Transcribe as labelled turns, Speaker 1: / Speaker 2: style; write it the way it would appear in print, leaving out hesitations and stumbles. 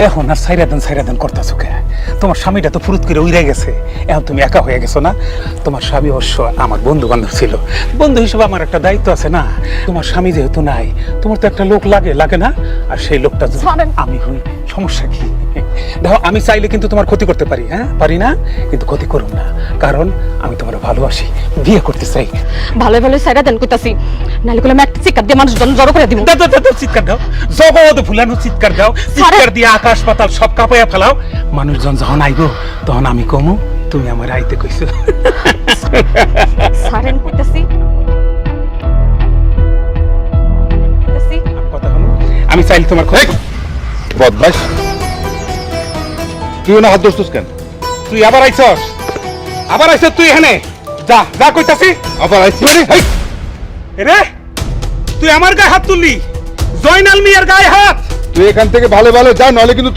Speaker 1: এখন আর সাইরাদান করতেছো কে? তোমার স্বামীটা তো ফুরুত করে উইরে গেছে, এখন তুমি একা হয়ে গেছো না? তোমার স্বামী অবশ্য আমার বন্ধু বান্ধব ছিল, বন্ধু হিসেবে আমার একটা দায়িত্ব আছে না? তোমার স্বামী যেহেতু নাই, তোমার তো একটা লোক লাগে না? আর সেই লোকটা যদি আমি হই, সমস্যা কি? দেখো, আমি চাইলে কিন্তু তোমার ক্ষতি করতে পারি, হ্যাঁ পারি না, কিন্তু ক্ষতি করুন না, কারণ আমি তোমার ভালোবাসি, বিয়ে করতে চাই।
Speaker 2: ভালো ভালো সাইডা দেন কইতাছি, নালে কইলাম একটা চিৎকার দিয়ে মানুষ জড়ো করে দিব।
Speaker 1: দাও চিৎকার দাও, জগৎ ভুলানো চিৎকার দাও, চিৎকার দিয়ে আকাশ পাতাল সব কাঁপাইয়া ফেলাও। মানুষজন যখন আইব তখন আমি কমু তুমি আমার আইতে কইছো।
Speaker 2: সারেন কইতাছি
Speaker 1: কথা হলো, আমি চাইলে তোমার
Speaker 3: বদমাস, তুই না হাত ধরছিস কেন?
Speaker 1: তুই আবার আইছস, তুই এখানে যা যা কইতাছি।
Speaker 3: আবার আইসি মানে
Speaker 1: রে, তুই আমার গায়ে হাত তুললি, জয়নাল মিয়ার গায়ে হাত।
Speaker 3: তুই এখান থেকে ভালো ভালো যা, নলে কিন্তু